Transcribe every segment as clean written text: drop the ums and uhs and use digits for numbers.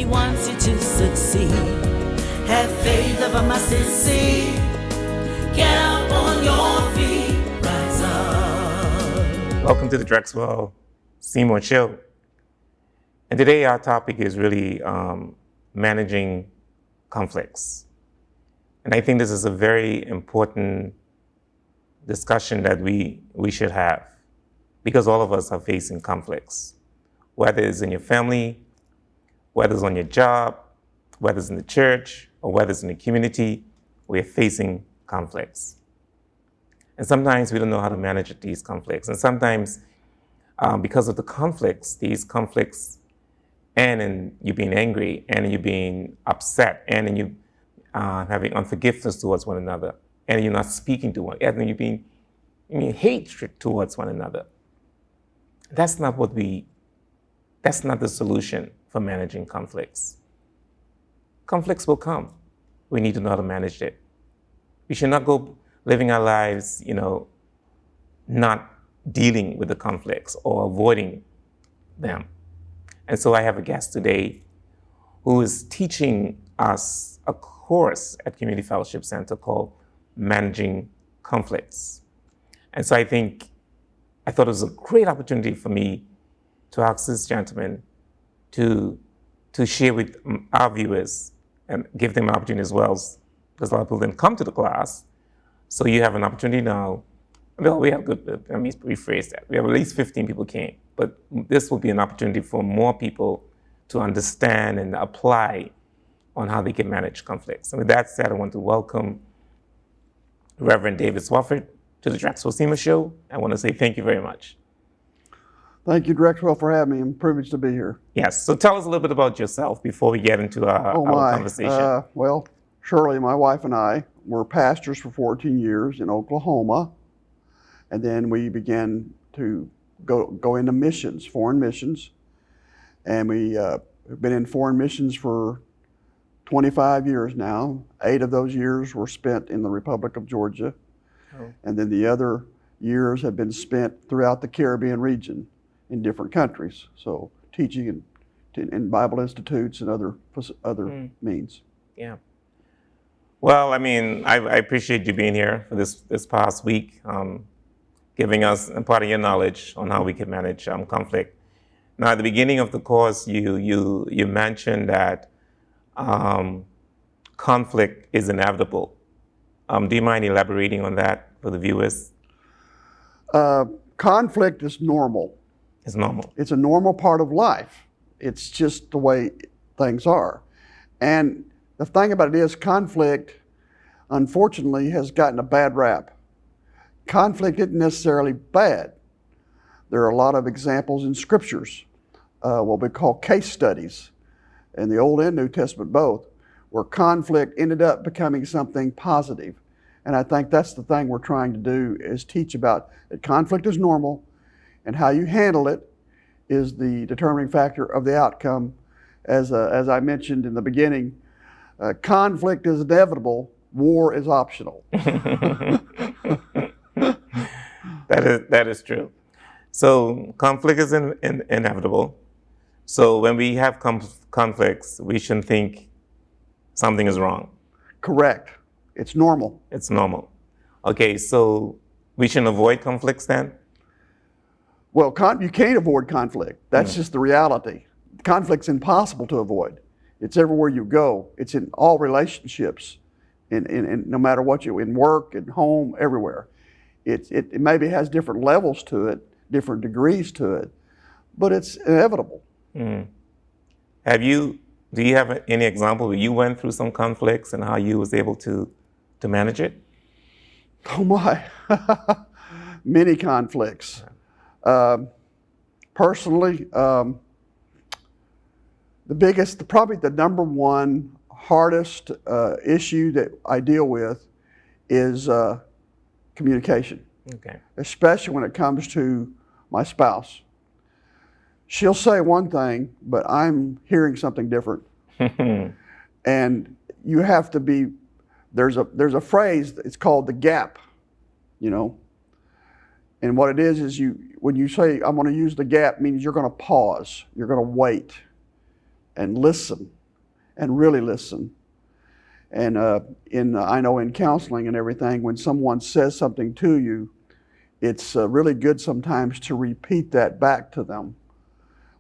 He wants you to succeed. Have faith of a mustard seed. Get up on your feet. Rise up. Welcome to the Drexel Seymour Show. And today our topic is really managing conflicts. And I think this is a very important discussion that we should have, because all of us are facing conflicts, whether it's in your family, whether it's on your job, whether it's in the church, or whether it's in the community, we're facing conflicts. And sometimes we don't know how to manage these conflicts. And sometimes because of the conflicts, these conflicts end in you being angry, and in you being upset, and in you having unforgiveness towards one another, and you're not speaking to one, and you're being hatred towards one another. That's not the solution for managing conflicts. Conflicts will come. We need to know how to manage it. We should not go living our lives, not dealing with the conflicts or avoiding them. And so I have a guest today who is teaching us a course at Community Fellowship Center called Managing Conflicts. And so I thought it was a great opportunity for me to ask this gentleman to share with our viewers and give them an opportunity as well, because a lot of people didn't come to the class. So you have an opportunity now. Well, we have good, let me rephrase that. We have at least 15 people came, but this will be an opportunity for more people to understand and apply on how they can manage conflicts. And with that said, I want to welcome Reverend David Swafford to the Drexel Seymour Show. I want to say thank you very much. Thank you, Drexel, for having me. I'm privileged to be here. Yes, so tell us a little bit about yourself before we get into our conversation. Well, Shirley, my wife, and I were pastors for 14 years in Oklahoma. And then we began to go into missions, foreign missions. And we've been in foreign missions for 25 years now. 8 of those years were spent in the Republic of Georgia. Oh. And then the other years have been spent throughout the Caribbean region in different countries. So teaching in Bible institutes and other means. Yeah. Well, I appreciate you being here for this past week. Giving us a part of your knowledge on how we can manage conflict. Now, at the beginning of the course, you mentioned that conflict is inevitable. Do you mind elaborating on that for the viewers? Conflict is normal. It's normal. It's a normal part of life. It's just the way things are. And the thing about it is, conflict, unfortunately, has gotten a bad rap. Conflict isn't necessarily bad. There are a lot of examples in scriptures, what we call case studies, in the Old and New Testament both, where conflict ended up becoming something positive. And I think that's the thing we're trying to do, is teach about that conflict is normal, and how you handle it is the determining factor of the outcome. As I mentioned in the beginning, conflict is inevitable, war is optional. That is true. So conflict is inevitable. So when we have conflicts, we shouldn't think something is wrong. Correct. It's normal. It's normal. Okay, so we shouldn't avoid conflicts then? Well, you can't avoid conflict. That's just the reality. Conflict's impossible to avoid. It's everywhere you go. It's in all relationships, in no matter what in work, in home, everywhere. It maybe has different levels to it, different degrees to it, but it's inevitable. Mm. Do you have any example where you went through some conflicts and how you was able to manage it? Oh my, many conflicts. Personally, probably the number one hardest issue that I deal with is communication. Okay. Especially when it comes to my spouse. She'll say one thing, but I'm hearing something different. And you have to be, there's a phrase, it's called the gap, And what it is when you say, I'm going to use the gap, means you're going to pause, you're going to wait. and listen, and really listen. And I know in counseling and everything, when someone says something to you, it's really good sometimes to repeat that back to them.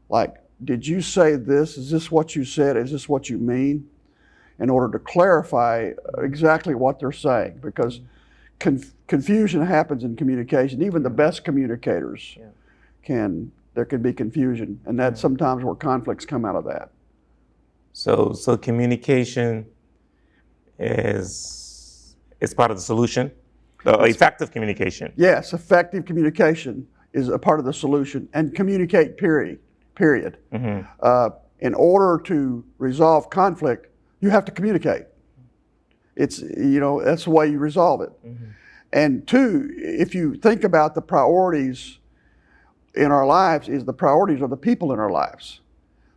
Like, did you say this? Is this what you said? Is this what you mean? In order to clarify exactly what they're saying, because confusion happens in communication. Even the best communicators there can be confusion, and that's sometimes where conflicts come out of that. So communication is part of the solution. Effective communication. Yes, effective communication is a part of the solution, and communicate. Period. Mm-hmm. In order to resolve conflict, you have to communicate. It's, that's the way you resolve it. Mm-hmm. And two, if you think about the priorities in our lives, is the priorities of the people in our lives.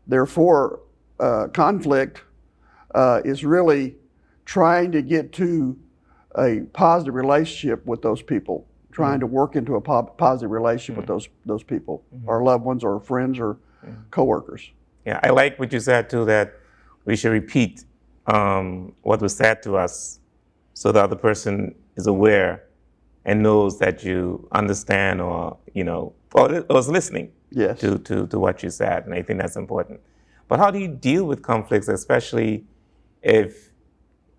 Therefore, conflict is really trying to get to a positive relationship with those people, trying to work into a positive relationship with those people, our loved ones or friends or coworkers. Yeah, I like what you said too, that we should repeat what was said to us so the other person is aware and knows that you understand or is listening to what you said. And I think that's important. But how do you deal with conflicts, especially if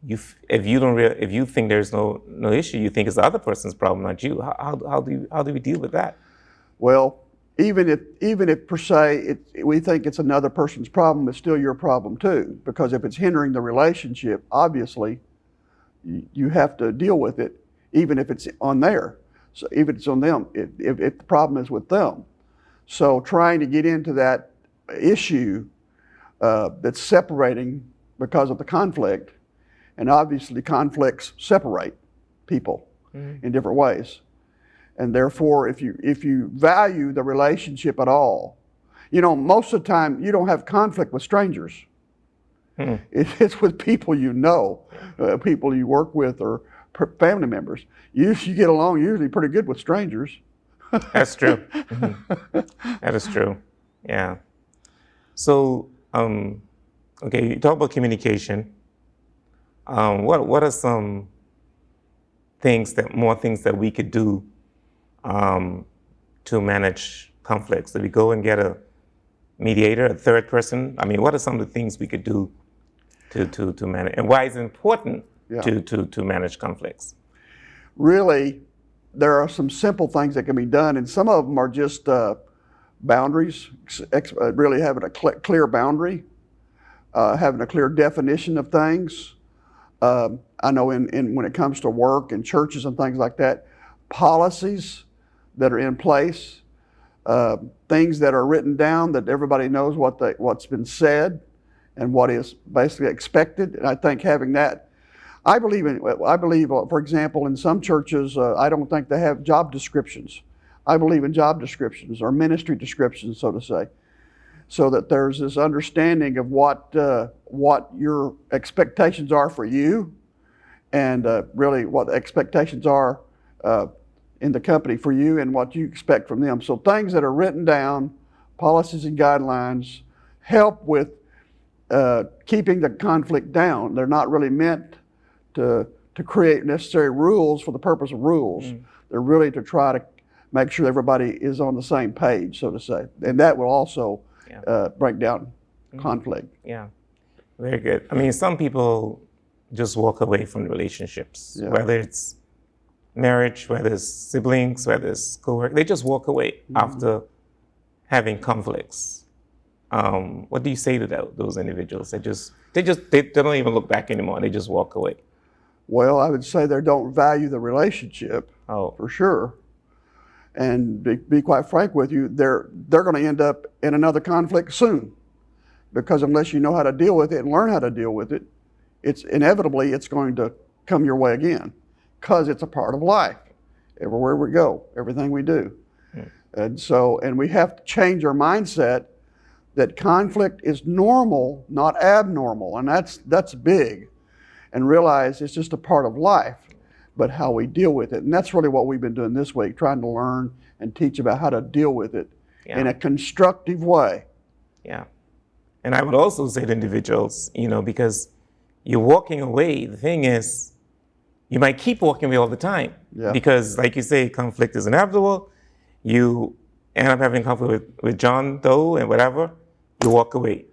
you think there's no issue, you think it's the other person's problem, not you? How do we deal with that? Well, even if per se we think it's another person's problem, it's still your problem too. Because if it's hindering the relationship, obviously you have to deal with it, even if it's on there. So even if it's on them, if the problem is with them. So trying to get into that issue that's separating because of the conflict, and obviously conflicts separate people in different ways. And therefore, if you value the relationship at all, most of the time you don't have conflict with strangers. It's with people people you work with or family members. You get along usually pretty good with strangers. That's true. That is true. Yeah. So, okay, you talk about communication. What are some more things that we could do to manage conflicts? Do we go and get a mediator, a third person? I mean, what are some of the things we could do to manage, and why is it important to manage conflicts? Really, there are some simple things that can be done, and some of them are just boundaries. Really having a clear boundary, having a clear definition of things. I know in when it comes to work and churches and things like that, policies that are in place, things that are written down that everybody knows what's been said and what is basically expected. And I think having that, I believe, for example, in some churches, I don't think they have job descriptions. I believe in job descriptions or ministry descriptions, so to say, so that there's this understanding of what your expectations are for you, and really what the expectations are in the company for you and what you expect from them. So things that are written down, policies and guidelines, help with keeping the conflict down. They're not really meant to create necessary rules for the purpose of rules. They're really to try to make sure everybody is on the same page, so to say. And that will also break down conflict. Yeah, very good. I mean, some people just walk away from relationships, whether it's marriage, whether it's siblings, whether it's co-work. They just walk away after having conflicts. What do you say to those individuals? They don't even look back anymore. They just walk away. Well, I would say they don't value the relationship, for sure. And be quite frank with you, they're going to end up in another conflict soon, because unless you know how to deal with it and learn how to deal with it, it's going to come your way again, because it's a part of life. Everywhere we go, everything we do. And we have to change our mindset that conflict is normal, not abnormal, and that's big. And realize it's just a part of life, but how we deal with it. And that's really what we've been doing this week, trying to learn and teach about how to deal with it in a constructive way. Yeah. And I would also say to individuals, because you're walking away. The thing is, you might keep walking away all the time because, like you say, conflict is inevitable. You end up having conflict with John Doe and whatever, you walk away.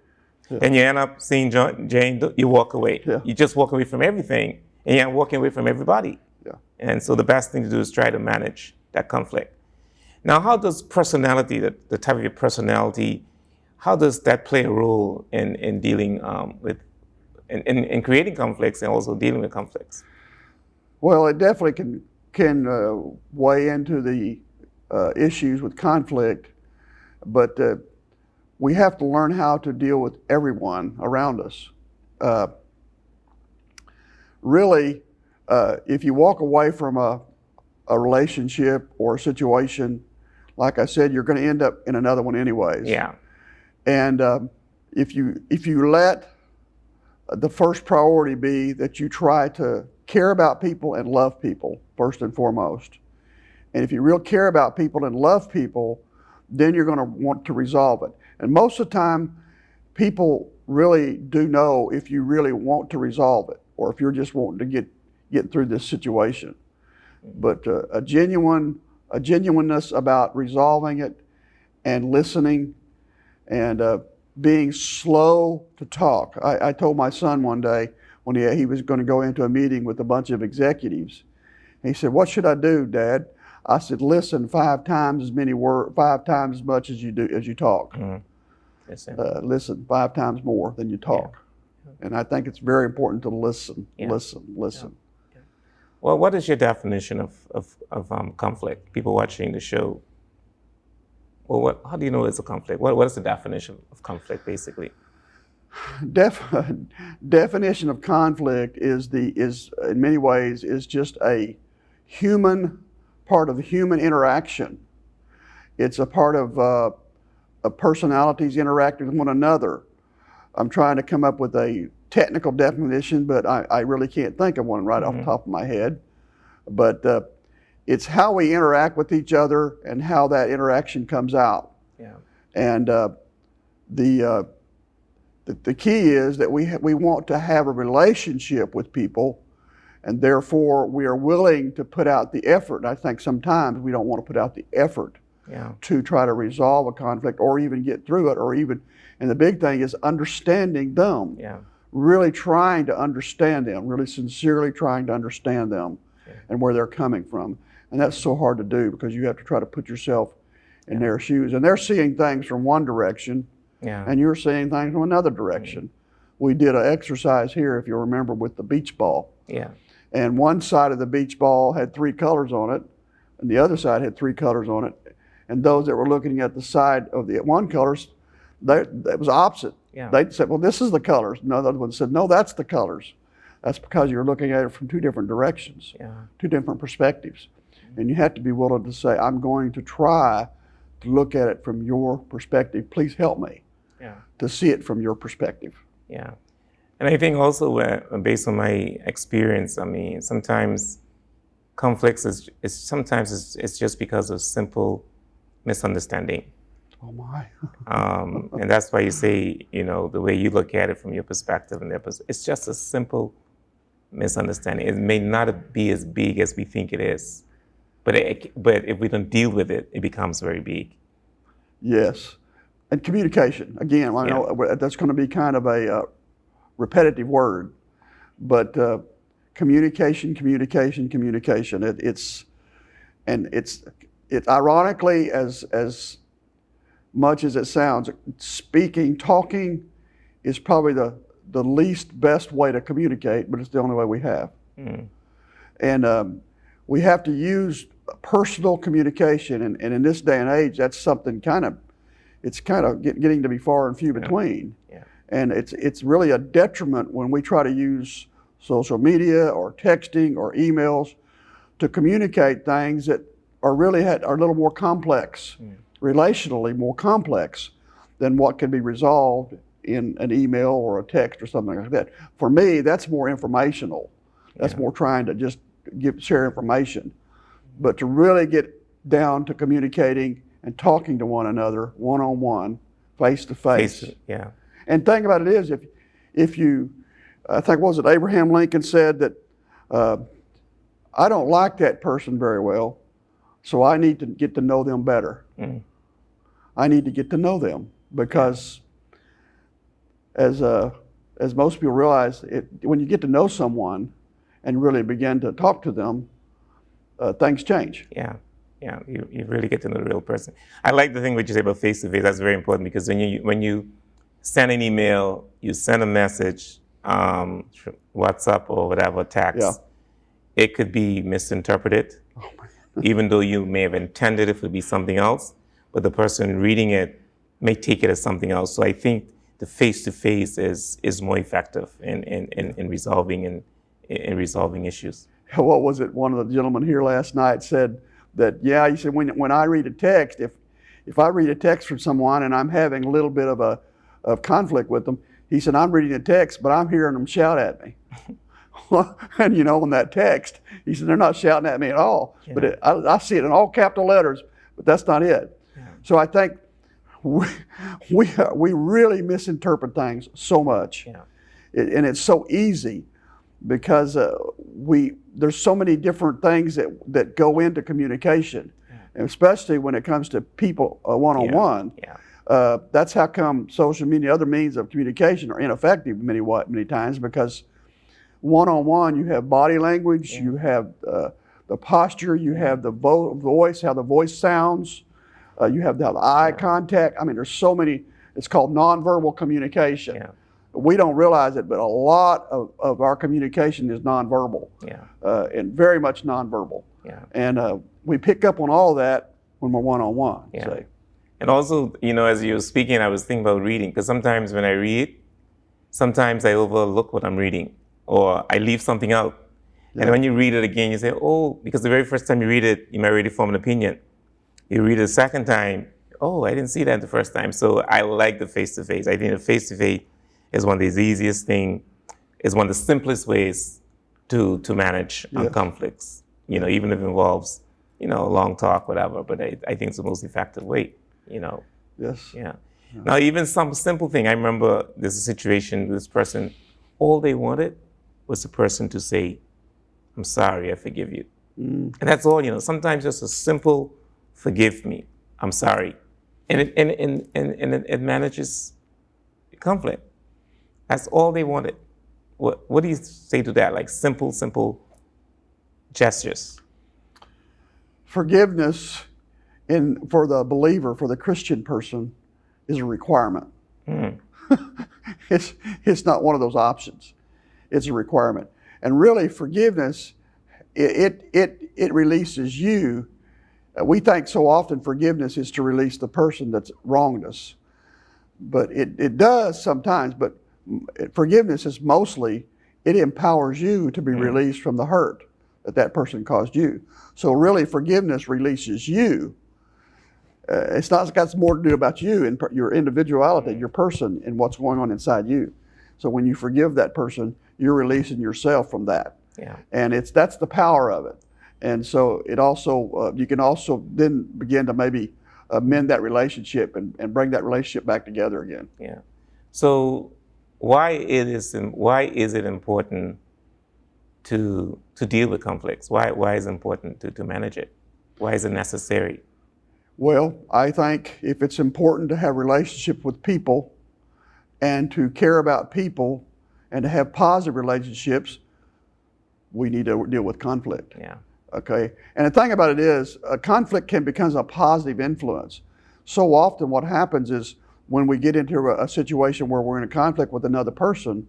Yeah. Then you end up seeing Jane Doe, you walk away. Yeah. You just walk away from everything, and you're walking away from everybody. Yeah. And so the best thing to do is try to manage that conflict. Now, how does personality, the type of your personality, how does that play a role in dealing in creating conflicts and also dealing with conflicts? Well, it definitely can weigh into the issues with conflict, but we have to learn how to deal with everyone around us. Really, if you walk away from a relationship or a situation, like I said, you're going to end up in another one anyways. Yeah. And if you let the first priority be that you try to care about people and love people first and foremost. And if you really care about people and love people, then you're going to want to resolve it. And most of the time, people really do know if you really want to resolve it or if you're just wanting to get through this situation. But a genuineness about resolving it and listening and being slow to talk. I told my son one day when he was going to go into a meeting with a bunch of executives. And he said, "What should I do, Dad?" I said, "Listen 5 times as much as you talk. Mm-hmm. Yes, listen 5 times more than you talk." Yeah. And I think it's very important to listen. Yeah. Listen. Yeah. Well, what is your definition of conflict? People watching the show. Well, how do you know it's a conflict? What is the definition of conflict, basically? Definition of conflict is in many ways is just a human part of the human interaction. It's a part of personalities interacting with one another. I'm trying to come up with a technical definition, but I really can't think of one right off the top of my head. But it's how we interact with each other and how that interaction comes out. Yeah. And the key is that we want to have a relationship with people, and therefore we are willing to put out the effort. And I think sometimes we don't want to put out the effort to try to resolve a conflict or even get through it, and the big thing is understanding them. Yeah. Really trying to understand them, really sincerely trying to understand them and where they're coming from. And that's so hard to do because you have to try to put yourself in their shoes. And they're seeing things from one direction, and you're seeing things from another direction. We did an exercise here, if you remember, with the beach ball. Yeah. And one side of the beach ball had 3 colors on it, and the other side had 3 colors on it. And those that were looking at the side of the one colors, that was opposite. Yeah. They said, "Well, this is the colors." No, the other one said, "No, that's the colors." That's because you're looking at it from 2 different directions, 2 different perspectives. And you have to be willing to say, "I'm going to try to look at it from your perspective. Please help me to see it from your perspective." Yeah. And I think also based on my experience, I mean, sometimes conflicts it's just because of simple misunderstanding. Oh my. And that's why you say, the way you look at it from your perspective and their perspective, it's just a simple misunderstanding. It may not be as big as we think it is, but if we don't deal with it, it becomes very big. Yes. And communication, again, I know that's going to be kind of a repetitive word, but communication. It's ironically, as much as it sounds, talking is probably the least best way to communicate, but it's the only way we have. Mm. And we have to use personal communication, and in this day and age, that's something it's getting to be far and few between. Yeah. And it's really a detriment when we try to use social media or texting or emails to communicate things that are a little more complex, relationally more complex than what can be resolved in an email or a text or something like that. For me, that's more informational. That's more trying to just share information. But to really get down to communicating and talking to one another, one-on-one, face-to-face. And the thing about it is, if you, I think, was it Abraham Lincoln said that, I don't like that person very well, so I need to get to know them better. Mm. I need to get to know them because, as most people realize, when you get to know someone and really begin to talk to them, things change. Yeah, you really get to know the real person. I like the thing what you say about face-to-face. That's very important because when you send an email, you send a message, WhatsApp or whatever, text, it could be misinterpreted, even though you may have intended it to be something else, but the person reading it may take it as something else. So I think the face-to-face is more effective in resolving issues. What was it? One of the gentlemen here last night said that, he said, when I read a text, if I read a text from someone and I'm having a little bit of conflict with them, he said, I'm reading a text, but I'm hearing them shout at me. And in that text, he said, they're not shouting at me at all. Yeah. But I see it in all capital letters, but that's not it. Yeah. So I think we really misinterpret things so much. Yeah. And it's so easy because there's so many different things that go into communication, and especially when it comes to people one-on-one. Yeah. That's how come social media, other means of communication are ineffective many times, because one-on-one you have body language, you have the posture, you have the voice, how the voice sounds, you have the eye contact. I mean, there's so many. It's called nonverbal communication. Yeah. We don't realize it, but a lot of our communication is nonverbal, and very much nonverbal. Yeah. And we pick up on all that when we're one-on-one. Yeah. So. And also, as you were speaking, I was thinking about reading, because sometimes when I read, sometimes I overlook what I'm reading, or I leave something out. Yeah. And when you read it again, you say, because the very first time you read it, you might already form an opinion. You read it a second time, I didn't see that the first time. So I like the face-to-face. I think the face-to-face is one of the easiest thing, is one of the simplest ways to manage conflicts. Even if it involves, a long talk, whatever, but I think it's the most effective way, Yes. Yeah. Now, even some simple thing, I remember there's a situation, this person, all they wanted was the person to say, I'm sorry, I forgive you. Mm. And that's all, sometimes just a simple, forgive me, I'm sorry. And it manages conflict. That's all they wanted. What do you say to that? Like simple gestures. Forgiveness for the believer, for the Christian person, is a requirement. Mm. It's not one of those options. It's a requirement. And really, forgiveness, it releases you. We think so often forgiveness is to release the person that's wronged us. But it does sometimes, but forgiveness is mostly, it empowers you to be released from the hurt that person caused you. So really, forgiveness releases you. It's got more to do about you and your individuality, your person, and what's going on inside you. So when you forgive that person, you're releasing yourself from that. Yeah. And that's the power of it. And so it also, you can also then begin to maybe mend that relationship and bring that relationship back together again. Yeah. So why is it important to deal with conflicts? Why is it important to manage it? Why is it necessary? Well, I think if it's important to have relationships with people and to care about people and to have positive relationships, we need to deal with conflict. Yeah. Okay. And the thing about it is, conflict can become a positive influence. So often what happens is when we get into a situation where we're in a conflict with another person,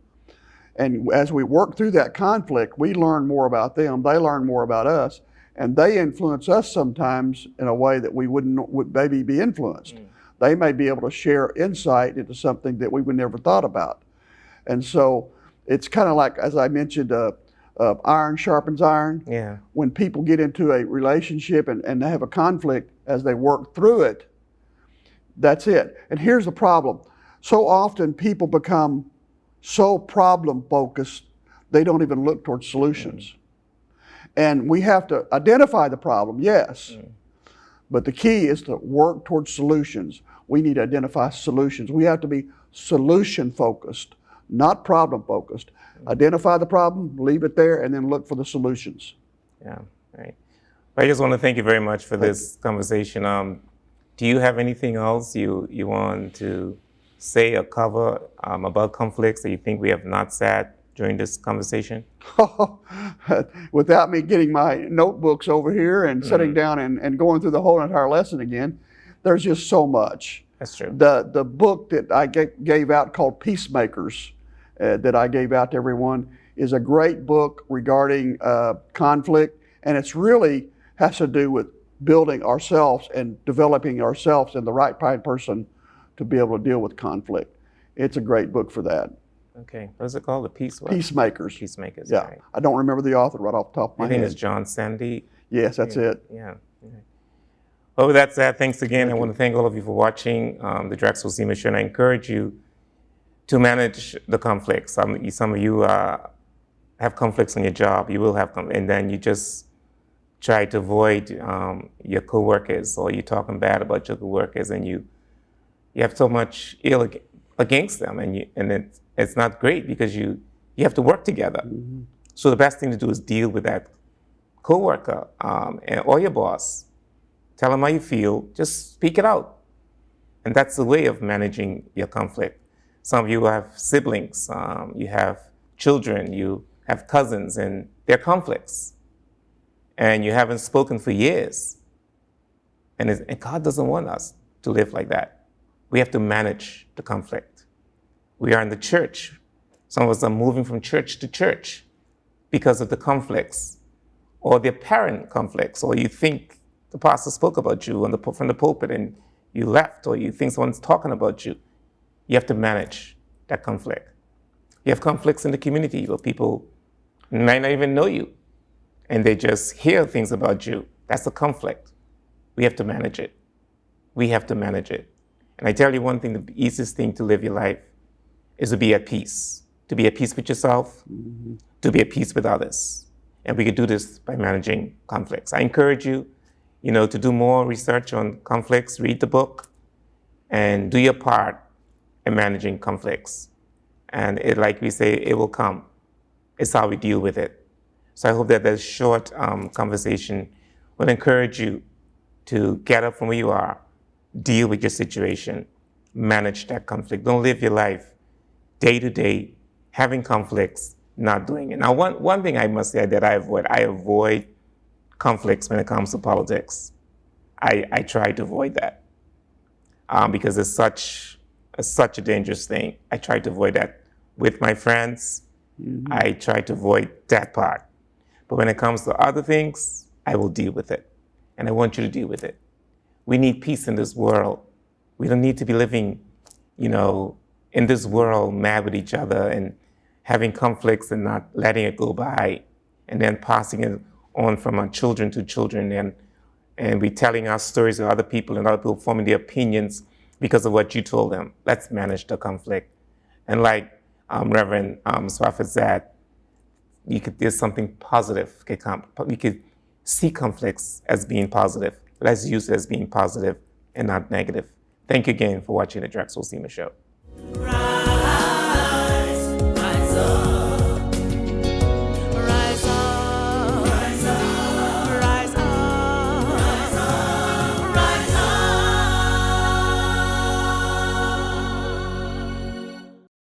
and as we work through that conflict, we learn more about them, they learn more about us, and they influence us sometimes in a way that we would maybe be influenced. Mm. They may be able to share insight into something that we would never thought about. And so it's kind of like, as I mentioned, iron sharpens iron. Yeah. When people get into a relationship and they have a conflict, as they work through it, that's it. And here's the problem. So often people become so problem focused, they don't even look towards solutions. Mm. And we have to identify the problem, yes. Mm. But the key is to work towards solutions. we need to identify solutions. We have to be solution focused, not problem focused. Identify the problem, leave it there, and then look for the solutions. Yeah, right. I just want to thank you very much for this conversation. Do you have anything else you want to say or cover about conflicts that you think we have not said during this conversation? Without me getting my notebooks over here and sitting down and going through the whole entire lesson again, there's just so much. That's true. The book that I gave out called Peacemakers, that I gave out to everyone, is a great book regarding conflict, and it's really has to do with building ourselves and developing ourselves in the right kind of person to be able to deal with conflict. It's a great book for that. Okay, what is it called? Peacemakers. Peacemakers. Yeah, Right. I don't remember the author right off the top of my I think head. it's John Sandy. Yes, that's it. Yeah. Okay. Well, with that said, thanks again. I want to thank all of you for watching the Drexel Seaman Show, and I encourage you to manage the conflicts. Some of you have conflicts on your job. You will have conflicts, and then you just try to avoid your coworkers, or you're talking bad about your coworkers, and you have so much ill against them, and it's not great because you have to work together. Mm-hmm. So the best thing to do is deal with that coworker or your boss. Tell them how you feel. Just speak it out, and that's the way of managing your conflict. Some of you have siblings, you have children, you have cousins, and there are conflicts, and you haven't spoken for years. And God doesn't want us to live like that. We have to manage the conflict. We are in the church. Some of us are moving from church to church because of the conflicts, or the apparent conflicts, or you think the pastor spoke about you from the pulpit and you left, or you think someone's talking about you. You have to manage that conflict. You have conflicts in the community where people might not even know you, and they just hear things about you. That's a conflict. We have to manage it. We have to manage it. And I tell you one thing, the easiest thing to live your life is to be at peace. To be at peace with yourself, to be at peace with others. And we can do this by managing conflicts. I encourage you, to do more research on conflicts, read the book, and do your part in managing conflicts. And like we say, it will come. It's how we deal with it. So I hope that this short conversation will encourage you to get up from where you are, deal with your situation, manage that conflict. Don't live your life day to day having conflicts, not doing it. Now, one thing I must say that I avoid conflicts when it comes to politics. I try to avoid that because it's such a dangerous thing. I try to avoid that with my friends. Mm-hmm. I try to avoid that part. But when it comes to other things, I will deal with it. And I want you to deal with it. We need peace in this world. We don't need to be living, in this world mad with each other and having conflicts and not letting it go by, and then passing it on from our children to children, and we telling our stories to other people, and other people forming their opinions because of what you told them. Let's manage the conflict. And like Reverend Swafford said, there's something positive could come. We could see conflicts as being positive. Let's use it as being positive and not negative. Thank you again for watching the Drexel Seaman Show.